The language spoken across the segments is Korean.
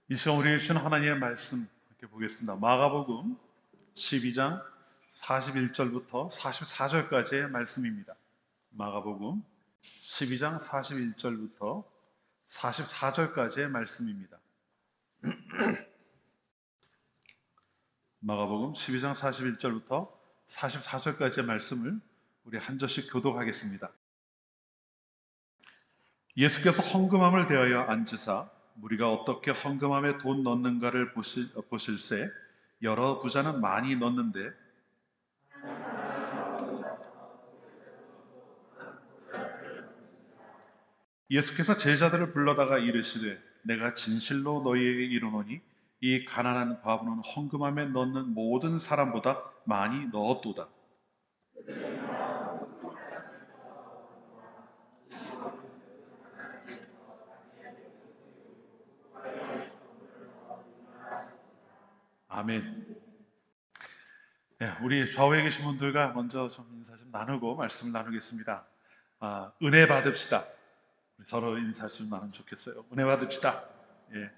이 시간 우리에게 주신 하나님의 말씀 함께 보겠습니다. 마가복음 12장 41절부터 44절까지의 말씀입니다. 마가복음 12장 41절부터 44절까지의 말씀입니다. 마가복음 12장 41절부터 44절까지의 말씀을 우리 한 절씩 교독하겠습니다. 예수께서 헌금함을 대하여 앉으사 무리가 어떻게 헌금함에 돈 넣는가를 보실새 여러 부자는 많이 넣는데 예수께서 제자들을 불러다가 이르시되 내가 진실로 너희에게 이르노니 이 가난한 과부는 헌금함에 넣는 모든 사람보다 많이 넣었도다. 아멘. 네, 우리 좌우에 계신 분들과 먼저 좀 인사 좀 나누고 말씀을 나누겠습니다. 은혜 받읍시다. 우리 서로 인사 좀 나누면 좋겠어요. 은혜 받읍시다. 예.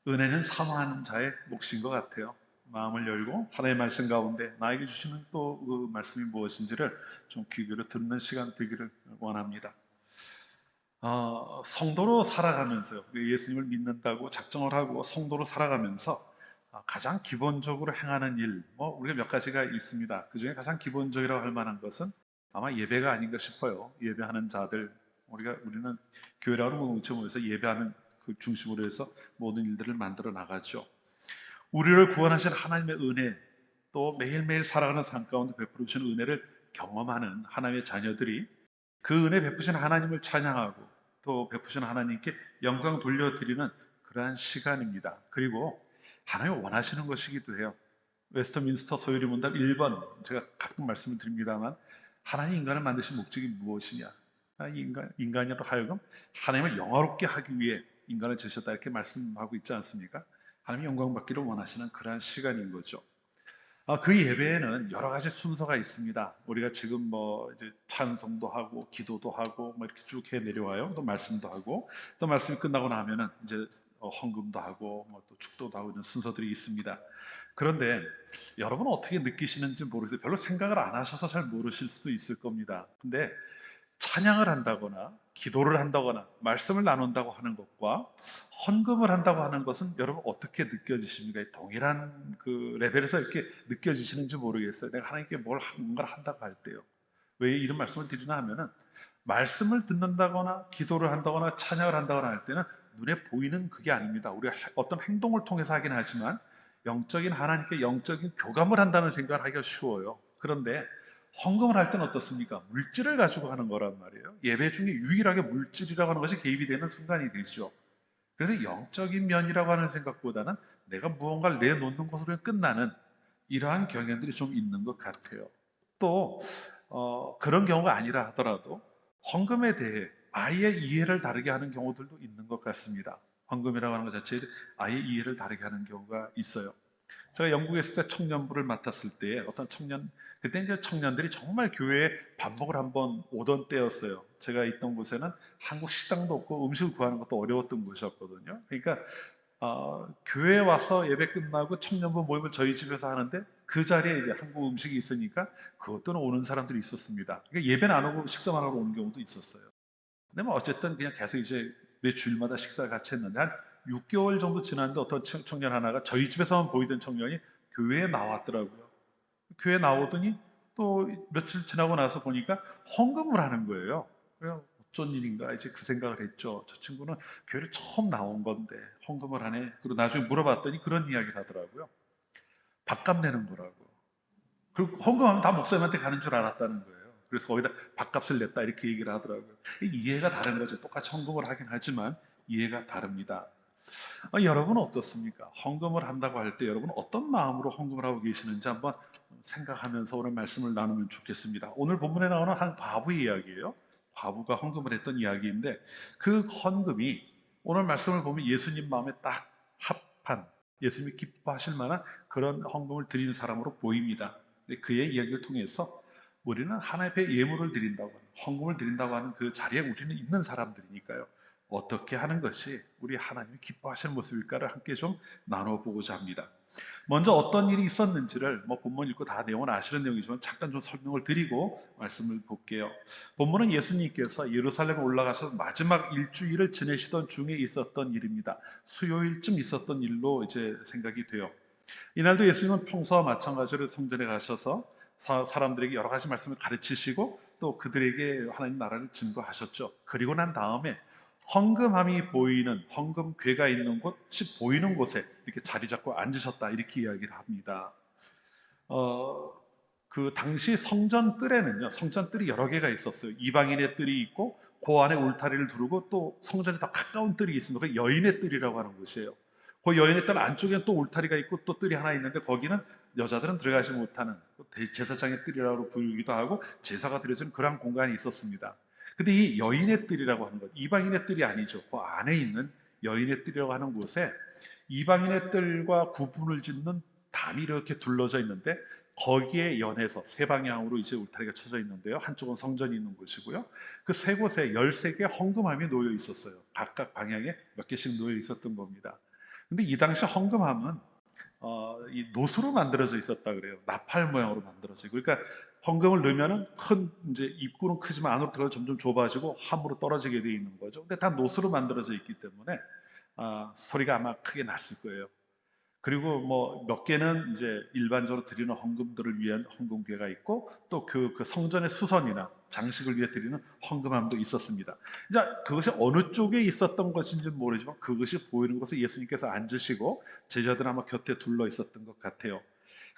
은혜는 사모하는 자의 몫인 것 같아요. 마음을 열고 하나님의 말씀 가운데 나에게 주시는 또 그 말씀이 무엇인지를 좀 귀 기울여 듣는 시간 되기를 원합니다. 성도로 살아가면서요. 예수님을 믿는다고 작정을 하고 성도로 살아가면서 가장 기본적으로 행하는 일, 우리가 몇 가지가 있습니다. 그 중에 가장 기본적이라고 할 만한 것은 아마 예배가 아닌가 싶어요. 예배하는 자들, 우리는 교회라는 공동체 모여서 예배하는 그 중심으로 해서 모든 일들을 만들어 나가죠. 우리를 구원하신 하나님의 은혜, 또 매일매일 살아가는 삶 가운데 베풀어 주신 은혜를 경험하는 하나님의 자녀들이 그 은혜 베푸신 하나님을 찬양하고 또 베푸신 하나님께 영광 돌려드리는 그러한 시간입니다. 그리고 하나님이 원하시는 것이기도 해요. 웨스트민스터 소요리 문답 1번, 제가 가끔 말씀을 드립니다만 하나님 인간을 만드신 목적이 무엇이냐, 인간으로 하여금 하나님을 영화롭게 하기 위해 인간을 지으셨다 이렇게 말씀하고 있지 않습니까? 하나님 영광 받기를 원하시는 그러한 시간인 거죠. 그 예배에는 여러 가지 순서가 있습니다. 우리가 지금 이제 찬송도 하고 기도도 하고 이렇게 쭉 해 내려와요. 또 말씀도 하고 또 말씀이 끝나고 나면은 이제 헌금도 하고 또 축도도 하고 이런 순서들이 있습니다. 그런데 여러분은 어떻게 느끼시는지 모르겠어요. 별로 생각을 안 하셔서 잘 모르실 수도 있을 겁니다. 근데 찬양을 한다거나 기도를 한다거나 말씀을 나눈다고 하는 것과 헌금을 한다고 하는 것은 여러분 어떻게 느껴지십니까? 동일한 그 레벨에서 이렇게 느껴지시는지 모르겠어요. 내가 하나님께 뭔가를 한다고 할 때요. 왜 이런 말씀을 드리나 하면은 말씀을 듣는다거나 기도를 한다거나 찬양을 한다거나 할 때는 눈에 보이는 그게 아닙니다. 우리가 어떤 행동을 통해서 하긴 하지만 영적인 하나님께 영적인 교감을 한다는 생각을 하기가 쉬워요. 그런데 헌금을 할 때는 어떻습니까? 물질을 가지고 하는 거란 말이에요. 예배 중에 유일하게 물질이라고 하는 것이 개입이 되는 순간이 되죠. 그래서 영적인 면이라고 하는 생각보다는 내가 무언가를 내놓는 것으로 끝나는 이러한 경향들이 좀 있는 것 같아요. 또 그런 경우가 아니라 하더라도 헌금에 대해 아예 이해를 다르게 하는 경우들도 있는 것 같습니다. 헌금이라고 하는 것 자체에 아예 이해를 다르게 하는 경우가 있어요. 제가 영국에 있을 때 청년부를 맡았을 때 어떤 그때 이제 청년들이 정말 교회에 반복을 한번 오던 때였어요. 제가 있던 곳에는 한국 식당도 없고 음식을 구하는 것도 어려웠던 곳이었거든요. 그러니까 교회에 와서 예배 끝나고 청년부 모임을 저희 집에서 하는데 그 자리에 이제 한국 음식이 있으니까 그것도 오는 사람들이 있었습니다. 그러니까 예배는 안 오고 식사만 하러 오는 경우도 있었어요. 근데 어쨌든 그냥 계속 이제 매 주일마다 식사를 같이 했는데 한 6개월 정도 지났는데 어떤 청년 하나가 저희 집에서만 보이던 청년이 교회에 나왔더라고요. 교회에 나오더니 또 며칠 지나고 나서 보니까 헌금을 하는 거예요. 그래서 어쩐 일인가 이제 그 생각을 했죠. 저 친구는 교회를 처음 나온 건데 헌금을 하네. 그리고 나중에 물어봤더니 그런 이야기를 하더라고요. 밥값 내는 거라고. 그리고 헌금하면 다 목사님한테 가는 줄 알았다는 거예요. 그래서 거기다 밥값을 냈다 이렇게 얘기를 하더라고요. 이해가 다른 거죠. 똑같이 헌금을 하긴 하지만 이해가 다릅니다. 여러분은 어떻습니까? 헌금을 한다고 할 때 여러분은 어떤 마음으로 헌금을 하고 계시는지 한번 생각하면서 오늘 말씀을 나누면 좋겠습니다. 오늘 본문에 나오는 한 과부의 이야기예요. 과부가 헌금을 했던 이야기인데 그 헌금이 오늘 말씀을 보면 예수님 마음에 딱 합한 예수님이 기뻐하실 만한 그런 헌금을 드리는 사람으로 보입니다. 그의 이야기를 통해서 우리는 하나님 앞에 예물을 드린다고 하는, 헌금을 드린다고 하는 그 자리에 우리는 있는 사람들이니까요. 어떻게 하는 것이 우리 하나님이 기뻐하시는 모습일까를 함께 좀 나눠보고자 합니다. 먼저 어떤 일이 있었는지를 본문 읽고 다 내용은 아시는 내용이지만 잠깐 좀 설명을 드리고 말씀을 볼게요. 본문은 예수님께서 예루살렘에 올라가서 마지막 일주일을 지내시던 중에 있었던 일입니다. 수요일쯤 있었던 일로 이제 생각이 돼요. 이날도 예수님은 평소와 마찬가지로 성전에 가셔서 사람들에게 여러 가지 말씀을 가르치시고 또 그들에게 하나님 나라를 증거하셨죠. 그리고 난 다음에 헌금함이 보이는 헌금궤가 있는 곳이 보이는 곳에 이렇게 자리 잡고 앉으셨다 이렇게 이야기를 합니다. 어, 그 당시 성전 뜰에는요, 성전 뜰이 여러 개가 있었어요. 이방인의 뜰이 있고 그 안에 울타리를 두르고 또 성전에 더 가까운 뜰이 있습니다. 그 여인의 뜰이라고 하는 곳이에요. 그 여인의 뜰 안쪽에는 또 울타리가 있고 또 뜰이 하나 있는데 거기는 여자들은 들어가지 못하는 제사장의 뜰이라고 부르기도 하고 제사가 드려지는 그런 공간이 있었습니다. 근데 이 여인의 뜰이라고 하는 것, 이방인의 뜰이 아니죠. 그 안에 있는 여인의 뜰이라고 하는 곳에 이방인의 뜰과 구분을 짓는 담이 이렇게 둘러져 있는데 거기에 연해서 세 방향으로 이제 울타리가 쳐져 있는데요. 한쪽은 성전이 있는 곳이고요. 그 세 곳에 13개 헌금함이 놓여 있었어요. 각각 방향에 몇 개씩 놓여 있었던 겁니다. 근데 이 당시 헌금함은 이 노수로 만들어져 있었다 그래요. 나팔 모양으로 만들어지고. 그러니까 헌금을 넣으면은 큰 이제 입구는 크지만 안으로 들어가 점점 좁아지고 함으로 떨어지게 되어 있는 거죠. 근데 다 노수로 만들어져 있기 때문에 소리가 아마 크게 났을 거예요. 그리고 몇 개는 이제 일반적으로 드리는 헌금들을 위한 헌금궤가 있고 또 그 성전의 수선이나 장식을 위해 드리는 헌금함도 있었습니다. 이제 그것이 어느 쪽에 있었던 것인지는 모르지만 그것이 보이는 곳에 예수님께서 앉으시고 제자들 아마 곁에 둘러 있었던 것 같아요.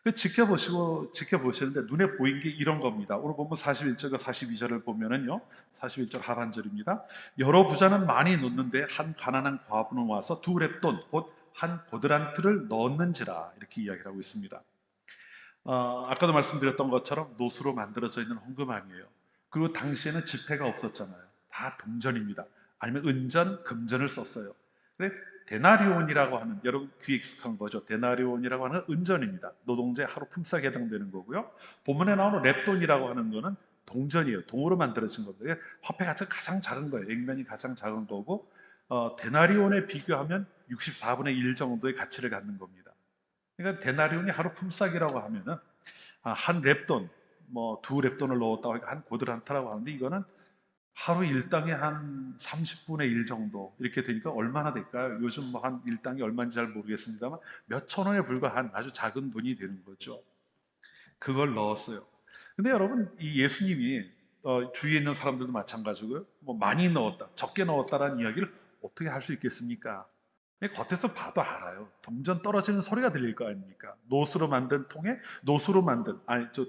그 지켜보시는데 눈에 보인 게 이런 겁니다. 오늘 보면 41절과 42절을 보면은요, 41절 하반절입니다. 여러 부자는 많이 놓는데 한 가난한 과부는 와서 두 렙돈 곧 한 고드란트를 넣었는지라 이렇게 이야기를 하고 있습니다. 아까도 말씀드렸던 것처럼 노수로 만들어져 있는 헌금함이에요. 그리고 당시에는 지폐가 없었잖아요. 다 동전입니다. 아니면 은전, 금전을 썼어요. 그래 데나리온이라고 하는, 여러분 귀 익숙한 거죠. 데나리온이라고 하는 은전입니다. 노동자의 하루 품삯에 해당되는 거고요. 본문에 나오는 렙돈이라고 하는 거는 동전이에요. 동으로 만들어진 겁니다. 화폐 가치가 가장 작은 거예요. 액면이 가장 작은 거고 데나리온에 비교하면 64분의 1 정도의 가치를 갖는 겁니다. 그러니까 데나리온이 하루 품삯이라고 하면은 한 렙돈, 두 렙돈을 넣었다고 하니까 한 고드란트라고 하는데 이거는 하루 일당의 한 30분의 1 정도 이렇게 되니까 얼마나 될까요? 요즘 한 일당이 얼마인지 잘 모르겠습니다만 몇 천 원에 불과한 아주 작은 돈이 되는 거죠. 그걸 넣었어요. 근데 여러분 이 예수님이 주위에 있는 사람들도 마찬가지고요. 많이 넣었다, 적게 넣었다라는 이야기를 어떻게 할 수 있겠습니까? 겉에서 봐도 알아요. 동전 떨어지는 소리가 들릴 거 아닙니까? 노수로 만든 통에 노수로 만든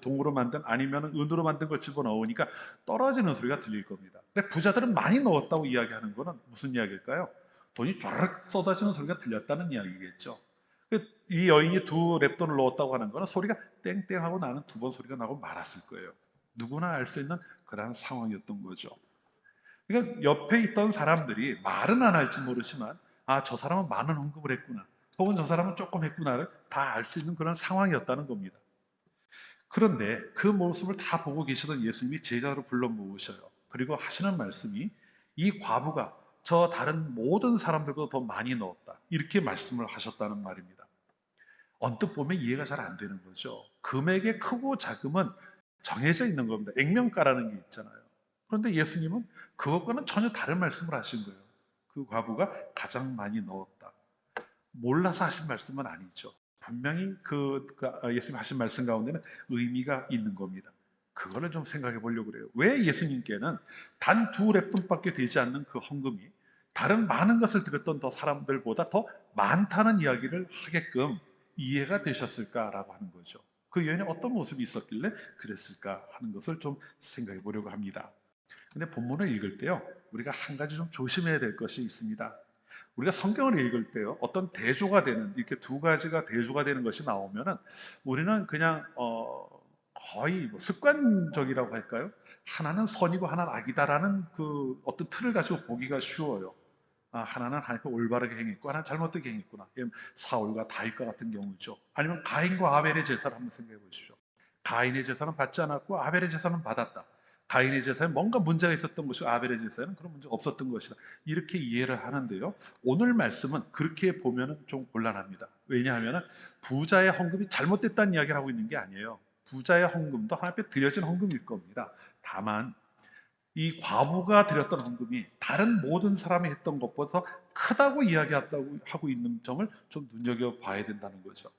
동으로 만든 아니면 은으로 만든 걸 집어넣으니까 떨어지는 소리가 들릴 겁니다. 근데 부자들은 많이 넣었다고 이야기하는 거는 무슨 이야기일까요? 돈이 쫙 쏟아지는 소리가 들렸다는 이야기겠죠. 이 여인이 두 렙돈을 넣었다고 하는 거는 소리가 땡땡하고 나는 두 번 소리가 나고 말았을 거예요. 누구나 알 수 있는 그런 상황이었던 거죠. 그러니까 옆에 있던 사람들이 말은 안 할지 모르지만 저 사람은 많은 헌금을 했구나 혹은 저 사람은 조금 했구나를 다 알 수 있는 그런 상황이었다는 겁니다. 그런데 그 모습을 다 보고 계시던 예수님이 제자로 불러 모으셔요. 그리고 하시는 말씀이 이 과부가 저 다른 모든 사람들보다 더 많이 넣었다 이렇게 말씀을 하셨다는 말입니다. 언뜻 보면 이해가 잘 안 되는 거죠. 금액의 크고 작음은 정해져 있는 겁니다. 액면가라는 게 있잖아요. 그런데 예수님은 그것과는 전혀 다른 말씀을 하신 거예요. 그 과부가 가장 많이 넣었다. 몰라서 하신 말씀은 아니죠. 분명히 예수님 하신 말씀 가운데는 의미가 있는 겁니다. 그거를 좀 생각해 보려고 그래요. 왜 예수님께는 단 두 렙돈밖에 되지 않는 그 헌금이 다른 많은 것을 드렸던 더 사람들보다 더 많다는 이야기를 하게끔 이해가 되셨을까라고 하는 거죠. 그 여인의 어떤 모습이 있었길래 그랬을까 하는 것을 좀 생각해 보려고 합니다. 근데 본문을 읽을 때요, 우리가 한 가지 좀 조심해야 될 것이 있습니다. 우리가 성경을 읽을 때요, 어떤 대조가 되는, 이렇게 두 가지가 대조가 되는 것이 나오면은 우리는 그냥 거의 습관적이라고 할까요? 하나는 선이고 하나는 악이다라는 그 어떤 틀을 가지고 보기가 쉬워요. 하나는 하나님께 올바르게 행했고 하나는 잘못되게 행했구나. 사울과 다윗과 같은 경우죠. 아니면 가인과 아벨의 제사를 한번 생각해 보십시오. 가인의 제사는 받지 않았고 아벨의 제사는 받았다. 가인의 제사에 뭔가 문제가 있었던 것이고 아벨의 제사에는 그런 문제가 없었던 것이다. 이렇게 이해를 하는데요. 오늘 말씀은 그렇게 보면 좀 곤란합니다. 왜냐하면 부자의 헌금이 잘못됐다는 이야기를 하고 있는 게 아니에요. 부자의 헌금도 하나님 앞에 드려진 헌금일 겁니다. 다만 이 과부가 드렸던 헌금이 다른 모든 사람이 했던 것보다 크다고 이야기하고 하고 있는 점을 좀 눈여겨봐야 된다는 거죠.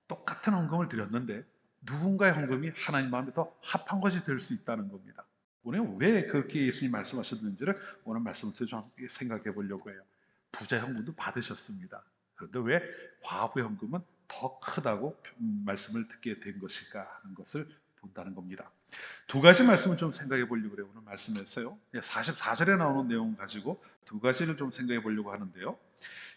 똑같은 헌금을 드렸는데 누군가의 헌금이 하나님 마음에 더 합한 것이 될 수 있다는 겁니다. 오늘 왜 그렇게 예수님 말씀하셨는지를 오늘 말씀을 좀 생각해 보려고 해요. 부자 헌금도 받으셨습니다. 그런데 왜 과부의 헌금은 더 크다고 말씀을 듣게 된 것일까 하는 것을 본다는 겁니다. 두 가지 말씀을 좀 생각해 보려고 그래요. 오늘 말씀에서요. 44절에 나오는 내용 가지고 두 가지를 좀 생각해 보려고 하는데요.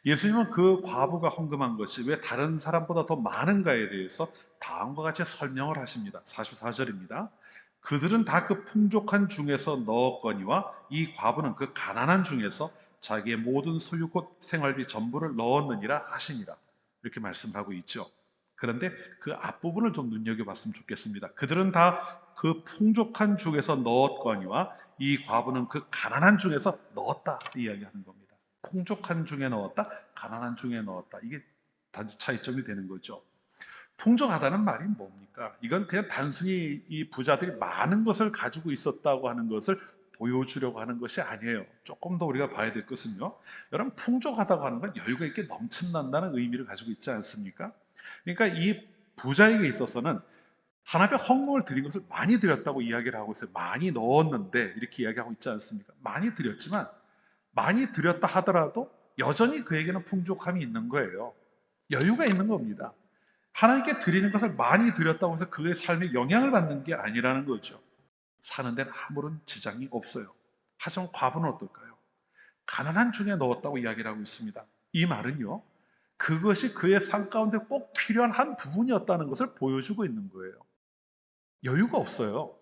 예수님은 그 과부가 헌금한 것이 왜 다른 사람보다 더 많은가에 대해서 다음과 같이 설명을 하십니다. 44절입니다. 그들은 다 그 풍족한 중에서 넣었거니와 이 과부는 그 가난한 중에서 자기의 모든 소유 곧 생활비 전부를 넣었느니라 하시니라. 이렇게 말씀하고 있죠. 그런데 그 앞부분을 좀 눈여겨봤으면 좋겠습니다. 그들은 다 그 풍족한 중에서 넣었거니와 이 과부는 그 가난한 중에서 넣었다 이야기하는 겁니다. 풍족한 중에 넣었다, 가난한 중에 넣었다. 이게 단지 차이점이 되는 거죠. 풍족하다는 말이 뭡니까? 이건 그냥 단순히 이 부자들이 많은 것을 가지고 있었다고 하는 것을 보여주려고 하는 것이 아니에요. 조금 더 우리가 봐야 될 것은요. 여러분, 풍족하다고 하는 건 여유가 있게 넘친다는 의미를 가지고 있지 않습니까? 그러니까 이 부자에게 있어서는 하나님의 헌금을 드린 것을 많이 드렸다고 이야기를 하고 있어요. 많이 넣었는데 이렇게 이야기하고 있지 않습니까? 많이 드렸지만 많이 드렸다 하더라도 여전히 그에게는 풍족함이 있는 거예요. 여유가 있는 겁니다. 하나님께 드리는 것을 많이 드렸다고 해서 그의 삶에 영향을 받는 게 아니라는 거죠. 사는 데는 아무런 지장이 없어요. 하지만 과부는 어떨까요? 가난한 중에 넣었다고 이야기를 하고 있습니다. 이 말은요, 그것이 그의 삶 가운데 꼭 필요한 한 부분이었다는 것을 보여주고 있는 거예요. 여유가 없어요.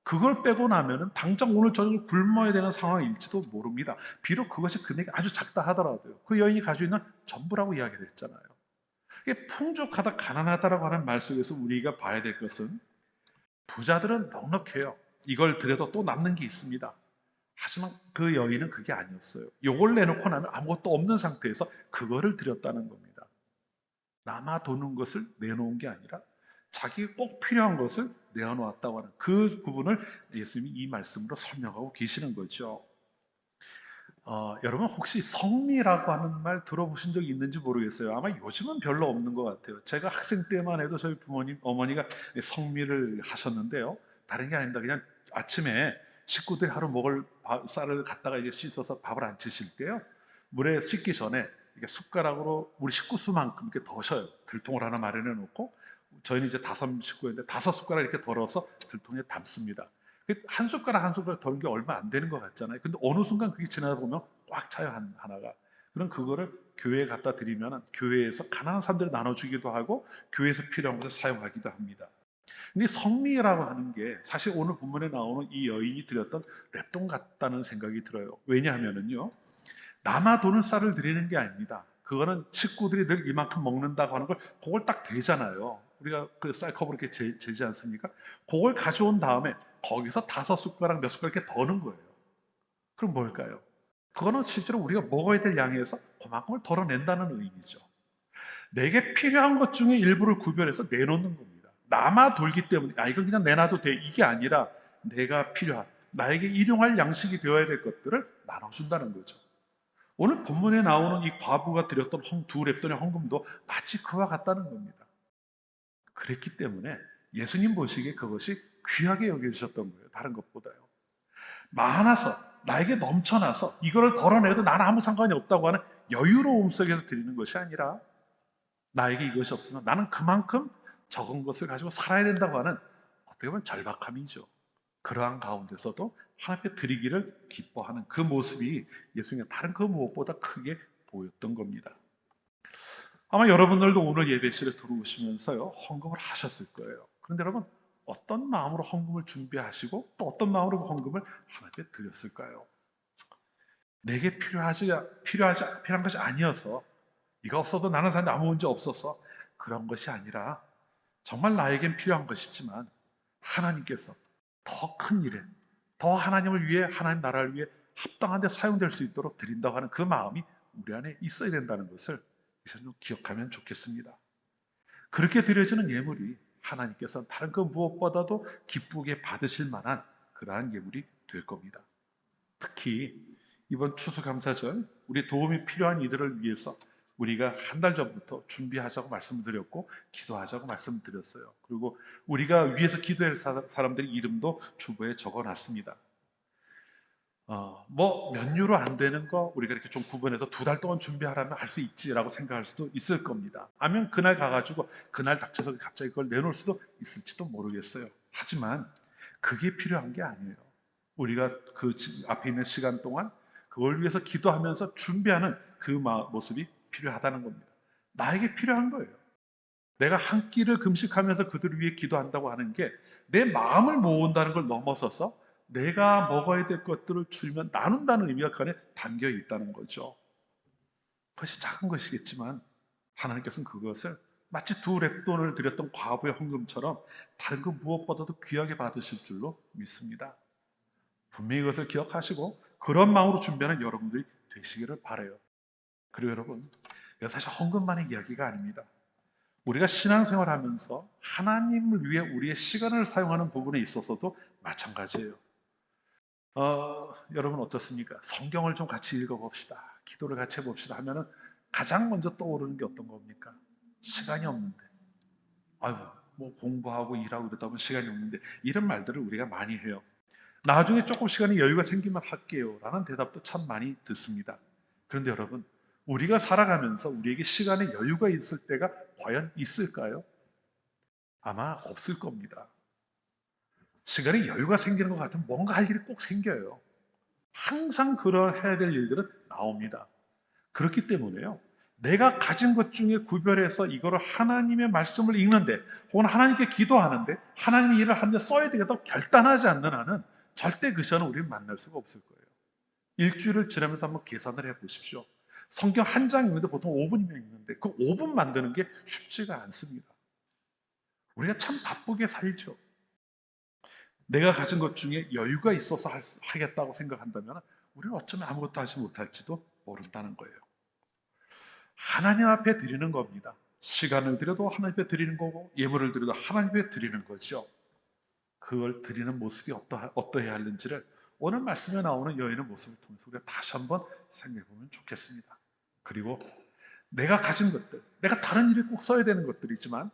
그걸 빼고 나면은 당장 오늘 저녁을 굶어야 되는 상황일지도 모릅니다. 비록 그것이 금액이 아주 작다 하더라도요. 그 여인이 가지고 있는 전부라고 이야기를 했잖아요. 이게 풍족하다, 가난하다라고 하는 말 속에서 우리가 봐야 될 것은 부자들은 넉넉해요. 이걸 드려도 또 남는 게 있습니다. 하지만 그 여인은 그게 아니었어요. 요걸 내놓고 나면 아무것도 없는 상태에서 그거를 드렸다는 겁니다. 남아 도는 것을 내놓은 게 아니라 자기가 꼭 필요한 것을 내어놓았다고 하는 그 부분을 예수님이 이 말씀으로 설명하고 계시는 거죠. 여러분 혹시 성미라고 하는 말 들어보신 적이 있는지 모르겠어요. 아마 요즘은 별로 없는 것 같아요. 제가 학생 때만 해도 저희 부모님, 어머니가 성미를 하셨는데요. 다른 게 아닙니다. 그냥 아침에 식구들이 하루 먹을 쌀을 갖다가 이제 씻어서 밥을 안 치실 때요. 물에 씻기 전에 이렇게 숟가락으로 우리 식구 수만큼 이렇게 덜어요. 들통을 하나 마련해 놓고 저희는 이제 5 식구인데 5 숟가락 이렇게 덜어서 들통에 담습니다. 한 숟가락 한 숟가락 덜은 게 얼마 안 되는 것 같잖아요. 근데 어느 순간 그게 지나다 보면 꽉 차요, 하나가. 그럼 그거를 교회에 갖다 드리면 교회에서 가난한 사람들 나눠주기도 하고 교회에서 필요한 것을 사용하기도 합니다. 근데 성미라고 하는 게 사실 오늘 본문에 나오는 이 여인이 드렸던 랩돈 같다는 생각이 들어요. 왜냐하면요, 남아 도는 쌀을 드리는 게 아닙니다. 그거는 식구들이 늘 이만큼 먹는다고 하는 걸 그걸 딱 대잖아요. 우리가 그 쌀컵으로 이렇게 재지 않습니까? 그걸 가져온 다음에 거기서 5 숟가락 몇 숟가락 이렇게 더는 거예요. 그럼 뭘까요? 그거는 실제로 우리가 먹어야 될 양에서 그만큼을 덜어낸다는 의미죠. 내게 필요한 것 중에 일부를 구별해서 내놓는 겁니다. 남아 돌기 때문에 이건 그냥 내놔도 돼 이게 아니라 내가 필요한 나에게 일용할 양식이 되어야 될 것들을 나눠준다는 거죠. 오늘 본문에 나오는 이 과부가 드렸던 2랩돈의 헌금도 마치 그와 같다는 겁니다. 그랬기 때문에 예수님 보시기에 그것이 귀하게 여겨주셨던 거예요. 다른 것보다요. 많아서 나에게 넘쳐나서 이거를 덜어내도 나는 아무 상관이 없다고 하는 여유로움 속에서 드리는 것이 아니라 나에게 이것이 없으면 나는 그만큼 적은 것을 가지고 살아야 된다고 하는 어떻게 보면 절박함이죠. 그러한 가운데서도 하나님께 드리기를 기뻐하는 그 모습이 예수님의 다른 그 무엇보다 크게 보였던 겁니다. 아마 여러분들도 오늘 예배실에 들어오시면서요 헌금을 하셨을 거예요. 그런데 여러분 어떤 마음으로 헌금을 준비하시고 또 어떤 마음으로 그 헌금을 하나님께 드렸을까요? 내게 필요한 것이 아니어서 이거 없어도 나는 사는데 아무 문제 없어서 그런 것이 아니라 정말 나에겐 필요한 것이지만 하나님께서 더 큰 일에, 더 하나님을 위해, 하나님 나라를 위해 합당한 데 사용될 수 있도록 드린다고 하는 그 마음이 우리 안에 있어야 된다는 것을 이제 좀 기억하면 좋겠습니다. 그렇게 드려지는 예물이 하나님께서 다른 그 무엇보다도 기쁘게 받으실 만한 그러한 예물이 될 겁니다. 특히 이번 추수감사절 우리 도움이 필요한 이들을 위해서 우리가 한 달 전부터 준비하자고 말씀드렸고 기도하자고 말씀드렸어요. 그리고 우리가 위해서 기도할 사람들의 이름도 주보에 적어놨습니다. 뭐 몇 유로 안 되는 거 우리가 이렇게 좀 구분해서 두 달 동안 준비하라면 할 수 있지라고 생각할 수도 있을 겁니다. 아니면 그날 가가지고 그날 닥쳐서 갑자기 그걸 내놓을 수도 있을지도 모르겠어요. 하지만 그게 필요한 게 아니에요. 우리가 그 앞에 있는 시간 동안 그걸 위해서 기도하면서 준비하는 그 모습이 필요하다는 겁니다. 나에게 필요한 거예요. 내가 한 끼를 금식하면서 그들을 위해 기도한다고 하는 게 내 마음을 모은다는 걸 넘어서서 내가 먹어야 될 것들을 줄이면 나눈다는 의미가 그 안에 담겨 있다는 거죠. 그것이 작은 것이겠지만 하나님께서는 그것을 마치 두 렙돈을 드렸던 과부의 헌금처럼 다른 그 무엇보다도 귀하게 받으실 줄로 믿습니다. 분명히 그것을 기억하시고 그런 마음으로 준비하는 여러분들이 되시기를 바라요. 그리고 여러분, 이거 사실 헌금만의 이야기가 아닙니다. 우리가 신앙생활 하면서 하나님을 위해 우리의 시간을 사용하는 부분에 있어서도 마찬가지예요. 여러분 어떻습니까? 성경을 좀 같이 읽어봅시다. 기도를 같이 해봅시다 하면은 가장 먼저 떠오르는 게 어떤 겁니까? 시간이 없는데. 아유, 뭐 공부하고 일하고 그러다 보면 시간이 없는데 이런 말들을 우리가 많이 해요. 나중에 조금 시간이 여유가 생기면 할게요 라는 대답도 참 많이 듣습니다. 그런데 여러분, 우리가 살아가면서 우리에게 시간에 여유가 있을 때가 과연 있을까요? 아마 없을 겁니다. 시간에 여유가 생기는 것 같으면 뭔가 할 일이 꼭 생겨요. 항상 그런 해야 될 일들은 나옵니다. 그렇기 때문에요. 내가 가진 것 중에 구별해서 이거를 하나님의 말씀을 읽는데 혹은 하나님께 기도하는데 하나님의 일을 하는데 써야 되겠다고 결단하지 않는 한은 절대 그 시간을 우리는 만날 수가 없을 거예요. 일주일을 지나면서 한번 계산을 해보십시오. 성경 한 장 읽는데 보통 5분이면 읽는데 그 5분 만드는 게 쉽지가 않습니다. 우리가 참 바쁘게 살죠. 내가 가진 것 중에 여유가 있어서 하겠다고 생각한다면 우리는 어쩌면 아무것도 하지 못할지도 모른다는 거예요. 하나님 앞에 드리는 겁니다. 시간을 드려도 하나님 앞에 드리는 거고 예물을 드려도 하나님 앞에 드리는 거죠. 그걸 드리는 모습이 어떠해야 하는지를 오늘 말씀에 나오는 여인의 모습을 통해서 우리가 다시 한번 생각해 보면 좋겠습니다. 그리고 내가 가진 것들, 내가 다른 일에 꼭 써야 되는 것들이지만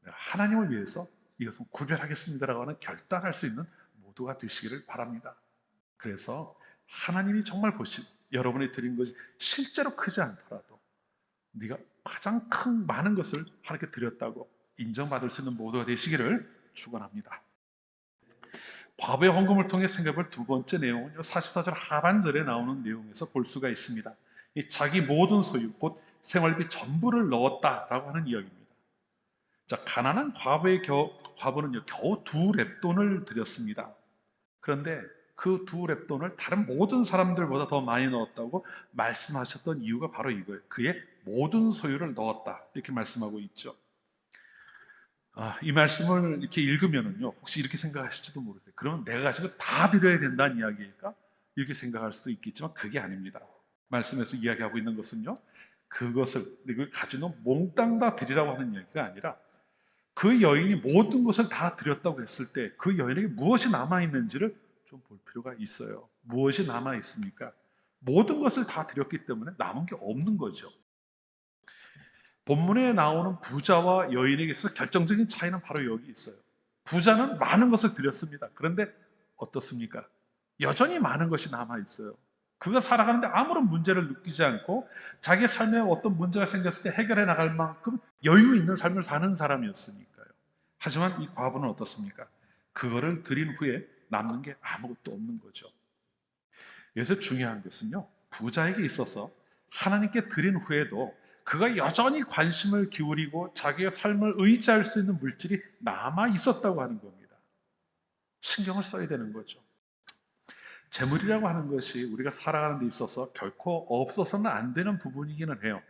내가 하나님을 위해서 이것은 구별하겠습니다라고 하는 결단할 수 있는 모두가 되시기를 바랍니다. 그래서 하나님이 정말 보시고 여러분이 드린 것이 실제로 크지 않더라도 네가 가장 큰 많은 것을 하나님께 드렸다고 인정받을 수 있는 모두가 되시기를 축원합니다. 과부의 헌금을 통해 생각할 두 번째 내용은 44절 하반절에 나오는 내용에서 볼 수가 있습니다. 이 자기 모든 소유 곧 생활비 전부를 넣었다라고 하는 이야기입니다. 자, 가난한 과부는요 겨우 두 렙돈을 드렸습니다. 그런데 그 두 렙돈을 다른 모든 사람들보다 더 많이 넣었다고 말씀하셨던 이유가 바로 이거예요. 그의 모든 소유를 넣었다 이렇게 말씀하고 있죠. 이 말씀을 이렇게 읽으면은요 혹시 이렇게 생각하실지도 모르세요. 그러면 내가 가진 거 다 드려야 된다는 이야기일까? 이렇게 생각할 수도 있겠지만 그게 아닙니다. 말씀에서 이야기하고 있는 것은요 그것을 가지고 몽땅 다 드리라고 하는 이야기가 아니라 그 여인이 모든 것을 다 드렸다고 했을 때 그 여인에게 무엇이 남아있는지를 좀 볼 필요가 있어요. 무엇이 남아있습니까? 모든 것을 다 드렸기 때문에 남은 게 없는 거죠. 본문에 나오는 부자와 여인에게 있어서 결정적인 차이는 바로 여기 있어요. 부자는 많은 것을 드렸습니다. 그런데 어떻습니까? 여전히 많은 것이 남아있어요. 그가 살아가는데 아무런 문제를 느끼지 않고 자기 삶에 어떤 문제가 생겼을 때 해결해 나갈 만큼 여유 있는 삶을 사는 사람이었으니까요. 하지만 이 과부는 어떻습니까? 그거를 드린 후에 남는 게 아무것도 없는 거죠. 여기서 중요한 것은요. 부자에게 있어서 하나님께 드린 후에도 그가 여전히 관심을 기울이고 자기의 삶을 의지할 수 있는 물질이 남아 있었다고 하는 겁니다. 신경을 써야 되는 거죠. 재물이라고 하는 것이 우리가 살아가는 데 있어서 결코 없어서는 안 되는 부분이기는 해요.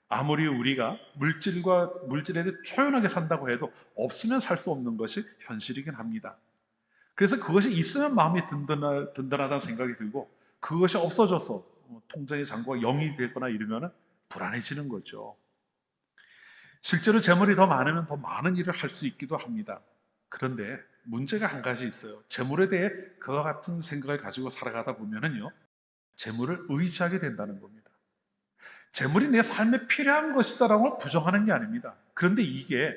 아무리 우리가 물질에 대해 초연하게 산다고 해도 없으면 살 수 없는 것이 현실이긴 합니다. 그래서 그것이 있으면 마음이 든든하다는 생각이 들고 그것이 없어져서 통장의 잔고가 0이 되거나 이러면 불안해지는 거죠. 실제로 재물이 더 많으면 더 많은 일을 할 수 있기도 합니다. 그런데 문제가 한 가지 있어요. 재물에 대해 그와 같은 생각을 가지고 살아가다 보면은요, 재물을 의지하게 된다는 겁니다. 재물이 내 삶에 필요한 것이다라는 걸 부정하는 게 아닙니다. 그런데 이게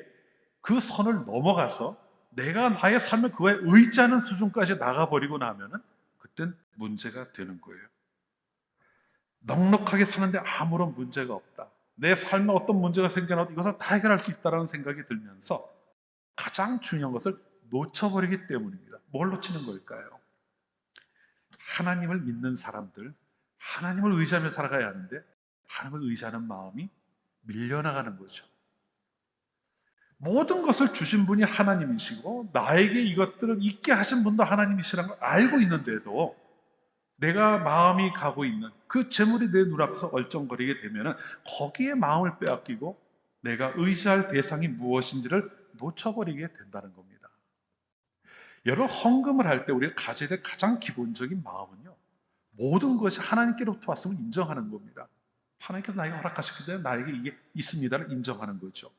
그 선을 넘어가서 내가 나의 삶을 그거에 의지하는 수준까지 나가버리고 나면은 그땐 문제가 되는 거예요. 넉넉하게 사는데 아무런 문제가 없다. 내 삶에 어떤 문제가 생겨나도 이것을 다 해결할 수 있다는 생각이 들면서 가장 중요한 것을 놓쳐버리기 때문입니다. 뭘 놓치는 걸까요? 하나님을 믿는 사람들, 하나님을 의지하며 살아가야 하는데 하나님을 의지하는 마음이 밀려나가는 거죠. 모든 것을 주신 분이 하나님이시고 나에게 이것들을 있게 하신 분도 하나님이시라는 걸 알고 있는데도 내가 마음이 가고 있는 그 재물이 내 눈앞에서 얼쩡거리게 되면 거기에 마음을 빼앗기고 내가 의지할 대상이 무엇인지를 놓쳐버리게 된다는 겁니다. 여러분, 헌금을 할 때 우리가 가져야 될 가장 기본적인 마음은요, 모든 것이 하나님께로부터 왔음을 인정하는 겁니다. 하나님께서 나에게 허락하셨기 때문에 나에게 이게 있습니다를 인정하는 거죠.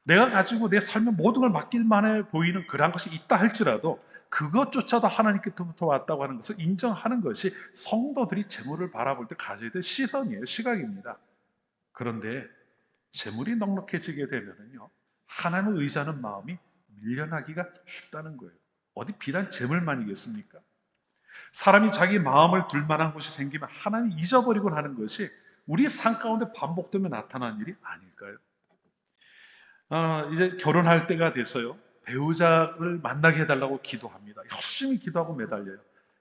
내가 가지고 내 삶의 모든 걸 맡길 만해 보이는 그러한 것이 있다 할지라도 그것조차도 하나님께로부터 왔다고 하는 것을 인정하는 것이 성도들이 재물을 바라볼 때 가져야 될 시선이에요. 시각입니다. 그런데 재물이 넉넉해지게 되면요, 하나님을 의지하는 마음이 밀려나기가 쉽다는 거예요. 어디 비단 재물만이겠습니까? 사람이 자기 마음을 둘 만한 곳이 생기면 하나님 잊어버리곤 하는 것이 우리 삶 가운데 반복되며 나타나는 일이 아닐까요? 이제 결혼할 때가 돼서요, 배우자를 만나게 해달라고 기도합니다. 열심히 기도하고 매달려요.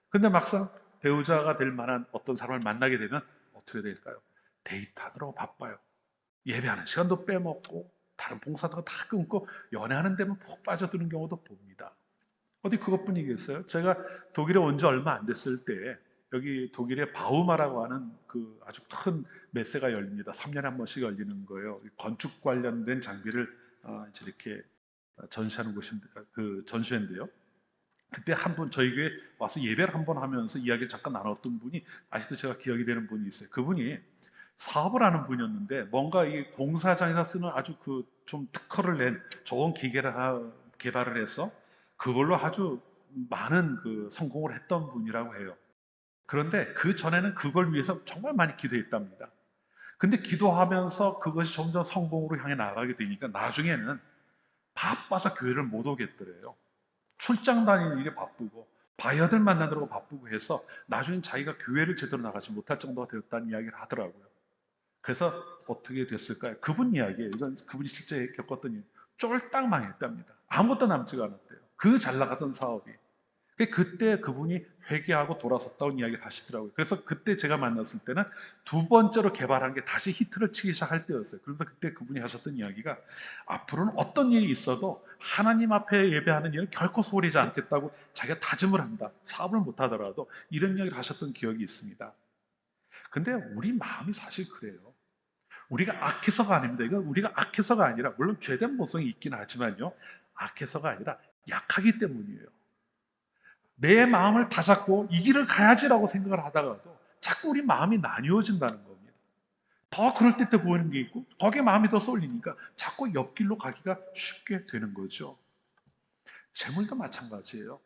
근데 막상 배우자가 될 만한 어떤 사람을 만나게 되면 어떻게 될까요? 데이트하느라고 바빠요. 예배하는 시간도 빼먹고 다른 봉사도 다 끊고 연애하는 데만 푹 빠져드는 경우도 봅니다. 어디 그것뿐이겠어요? 제가 독일에 온 지 얼마 안 됐을 때 여기 독일의 바우마라고 하는 그 아주 큰 메세가 열립니다. 3년에 한 번씩 열리는 거예요. 건축 관련된 장비를 이제 이렇게 전시하는 곳인데, 그 전시회인데요. 그때 한 분 저희 교회 와서 예배를 한 번 하면서 이야기를 잠깐 나눴던 분이 아직도 제가 기억이 되는 분이 있어요. 그분이 사업을 하는 분이었는데 뭔가 이 공사장에서 쓰는 아주 그 좀 특허를 낸 좋은 기계를 개발을 해서 그걸로 아주 많은 그 성공을 했던 분이라고 해요. 그런데 그 전에는 그걸 위해서 정말 많이 기도했답니다. 근데 기도하면서 그것이 점점 성공으로 향해 나가게 되니까 나중에는 바빠서 교회를 못 오겠더래요. 출장 다니는 일이 바쁘고 바이어들 만나느라고 바쁘고 해서 나중엔 자기가 교회를 제대로 나가지 못할 정도가 되었다는 이야기를 하더라고요. 그래서 어떻게 됐을까요? 그분 이야기예요. 이건 그분이 실제 겪었던 일. 쫄딱 망했답니다. 아무것도 남지가 않았대요. 그 잘 나가던 사업이. 그때 그분이 회개하고 돌아섰다고 이야기를 하시더라고요. 그래서 그때 제가 만났을 때는 두 번째로 개발한 게 다시 히트를 치기 시작할 때였어요. 그래서 그때 그분이 하셨던 이야기가 앞으로는 어떤 일이 있어도 하나님 앞에 예배하는 일은 결코 소홀히지 않겠다고 자기가 다짐을 한다. 사업을 못 하더라도 이런 이야기를 하셨던 기억이 있습니다. 근데 우리 마음이 사실 그래요. 우리가 악해서가 아닙니다. 이건 우리가 악해서가 아니라 물론 죄된 모성이 있긴 하지만요. 악해서가 아니라 약하기 때문이에요. 내 마음을 다잡고 이 길을 가야지라고 생각을 하다가도 자꾸 우리 마음이 나뉘어진다는 겁니다. 더 그럴듯해 보이는 게 있고 거기에 마음이 더 쏠리니까 자꾸 옆길로 가기가 쉽게 되는 거죠. 재물도 마찬가지예요.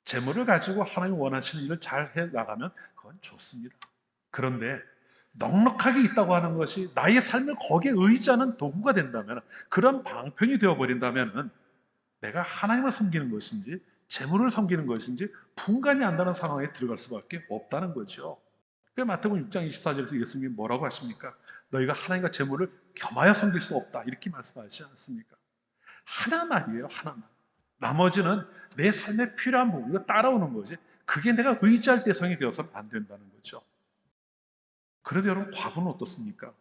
재물을 가지고 하나님 원하시는 일을 잘 해나가면 그건 좋습니다. 그런데 넉넉하게 있다고 하는 것이 나의 삶을 거기에 의지하는 도구가 된다면, 그런 방편이 되어버린다면 내가 하나님을 섬기는 것인지 재물을 섬기는 것인지 분간이 안 나는 상황에 들어갈 수밖에 없다는 거죠. 그 마태복음 6장 24절에서 예수님이 뭐라고 하십니까? 너희가 하나님과 재물을 겸하여 섬길 수 없다, 이렇게 말씀하시지 않습니까? 하나만이에요. 하나만. 나머지는 내 삶에 필요한 부분, 이거 따라오는 거지. 그게 내가 의지할 대상이 되어서는 안 된다는 거죠. 그런데 여러분, 과부는 어떻습니까?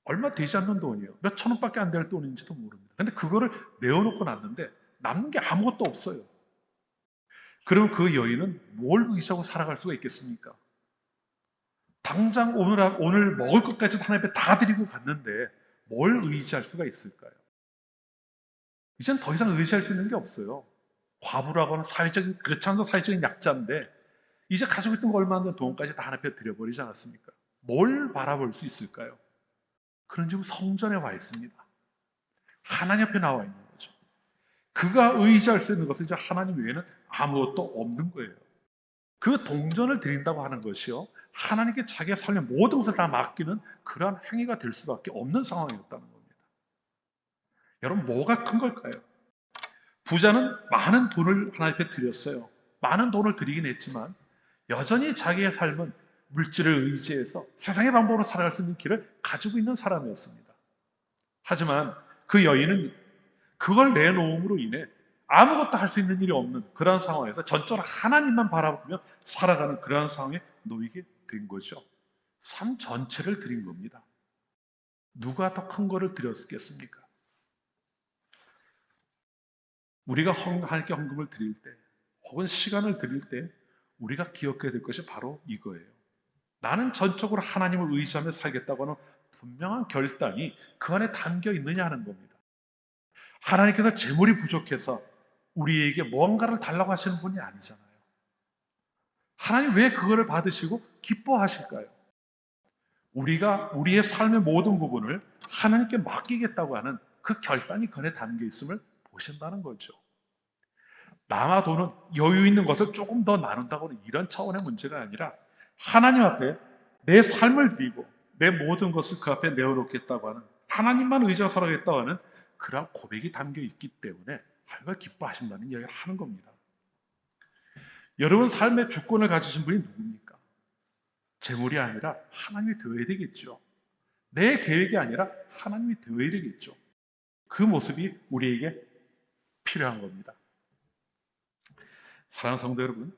얼마 되지 않는 돈이에요. 몇 천 원밖에 안 될 돈인지도 모릅니다. 근데 그거를 내어놓고 났는데 남는 게 아무것도 없어요. 그럼 그 여인은 뭘 의지하고 살아갈 수가 있겠습니까? 당장 오늘 먹을 것까지 하나님 앞에 다 드리고 갔는데 뭘 의지할 수가 있을까요? 이젠 더 이상 의지할 수 있는 게 없어요. 과부라고 하는 사회적인, 그렇지 않아도 사회적인 약자인데 이제 가지고 있던 거 얼마 안 되는 돈까지 다 하나님 앞에 드려버리지 않았습니까? 뭘 바라볼 수 있을까요? 그런 지금 성전에 와 있습니다. 하나님 앞에 나와 있는 거죠. 그가 의지할 수 있는 것은 이제 하나님 외에는 아무것도 없는 거예요. 그 동전을 드린다고 하는 것이요, 하나님께 자기의 삶의 모든 것을 다 맡기는 그러한 행위가 될 수밖에 없는 상황이었다는 겁니다. 여러분, 뭐가 큰 걸까요? 부자는 많은 돈을 하나님 앞에 드렸어요. 많은 돈을 드리긴 했지만 여전히 자기의 삶은 물질을 의지해서 세상의 방법으로 살아갈 수 있는 길을 가지고 있는 사람이었습니다. 하지만 그 여인은 그걸 내놓음으로 인해 아무것도 할 수 있는 일이 없는 그런 상황에서 전적으로 하나님만 바라보며 살아가는 그러한 상황에 놓이게 된 거죠. 삶 전체를 드린 겁니다. 누가 더 큰 거를 드렸겠습니까? 우리가 하나님께 헌금을 드릴 때 혹은 시간을 드릴 때 우리가 기억해야 될 것이 바로 이거예요. 나는 전적으로 하나님을 의지하며 살겠다고 하는 분명한 결단이 그 안에 담겨 있느냐 하는 겁니다. 하나님께서 재물이 부족해서 우리에게 뭔가를 달라고 하시는 분이 아니잖아요. 하나님 왜 그거를 받으시고 기뻐하실까요? 우리가 우리의 삶의 모든 부분을 하나님께 맡기겠다고 하는 그 결단이 그 안에 담겨 있음을 보신다는 거죠. 나와 돈은 여유 있는 것을 조금 더 나눈다고는 이런 차원의 문제가 아니라 하나님 앞에 내 삶을 드리고 내 모든 것을 그 앞에 내어놓겠다고 하는, 하나님만 의지하고 살아가겠다고 하는 그러한 고백이 담겨 있기 때문에 하나님을 기뻐하신다는 이야기를 하는 겁니다. 여러분 삶의 주권을 가지신 분이 누굽니까? 재물이 아니라 하나님이 되어야 되겠죠. 내 계획이 아니라 하나님이 되어야 되겠죠. 그 모습이 우리에게 필요한 겁니다. 사랑하는 성도 여러분,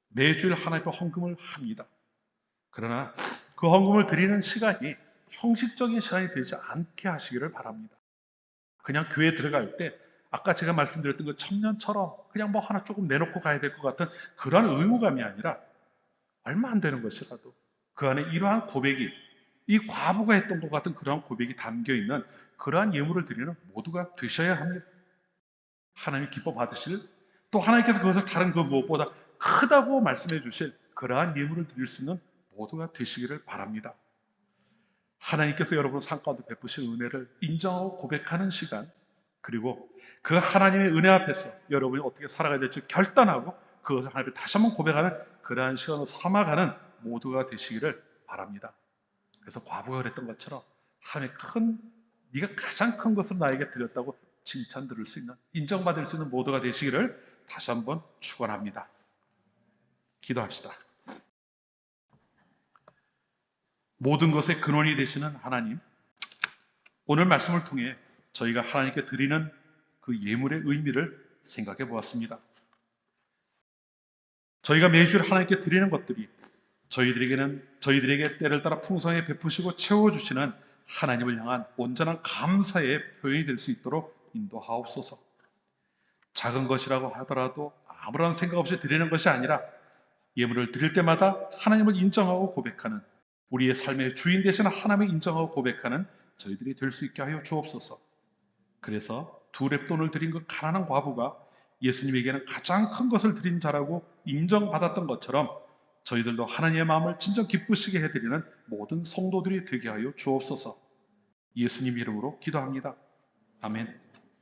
매주일 하나님 앞에 헌금을 합니다. 그러나 그 헌금을 드리는 시간이 형식적인 시간이 되지 않게 하시기를 바랍니다. 그냥 교회 들어갈 때 아까 제가 말씀드렸던 그 청년처럼 그냥 뭐 하나 조금 내놓고 가야 될 것 같은 그러한 의무감이 아니라 얼마 안 되는 것이라도 그 안에 이러한 고백이, 이 과부가 했던 것 같은 그러한 고백이 담겨 있는 그러한 예물을 드리는 모두가 되셔야 합니다. 하나님이 기뻐 받으실, 또 하나님께서 그것을 다른 그 무엇보다 크다고 말씀해 주실 그러한 예물을 드릴 수 있는 모두가 되시기를 바랍니다. 하나님께서 여러분 삶 가운데 베푸신 은혜를 인정하고 고백하는 시간, 그리고 그 하나님의 은혜 앞에서 여러분이 어떻게 살아가야 될지 결단하고 그것을 하나님께 다시 한번 고백하는 그러한 시간을 삼아가는 모두가 되시기를 바랍니다. 그래서 과부가 그랬던 것처럼 하나님의 네가 가장 큰 것을 나에게 드렸다고 칭찬 들을 수 있는, 인정받을 수 있는 모두가 되시기를 다시 한번 축원합니다. 기도합시다. 모든 것의 근원이 되시는 하나님, 오늘 말씀을 통해 저희가 하나님께 드리는 그 예물의 의미를 생각해 보았습니다. 저희가 매주 하나님께 드리는 것들이 저희들에게 때를 따라 풍성하게 베푸시고 채워주시는 하나님을 향한 온전한 감사의 표현이 될 수 있도록 인도하옵소서. 작은 것이라고 하더라도 아무런 생각 없이 드리는 것이 아니라 예물을 드릴 때마다 하나님을 인정하고 고백하는, 우리의 삶의 주인 되시는 하나님을 인정하고 고백하는 저희들이 될 수 있게 하여 주옵소서. 그래서 두 렙돈을 드린 그 가난한 과부가 예수님에게는 가장 큰 것을 드린 자라고 인정받았던 것처럼 저희들도 하나님의 마음을 진정 기쁘시게 해드리는 모든 성도들이 되게 하여 주옵소서. 예수님 이름으로 기도합니다. 아멘.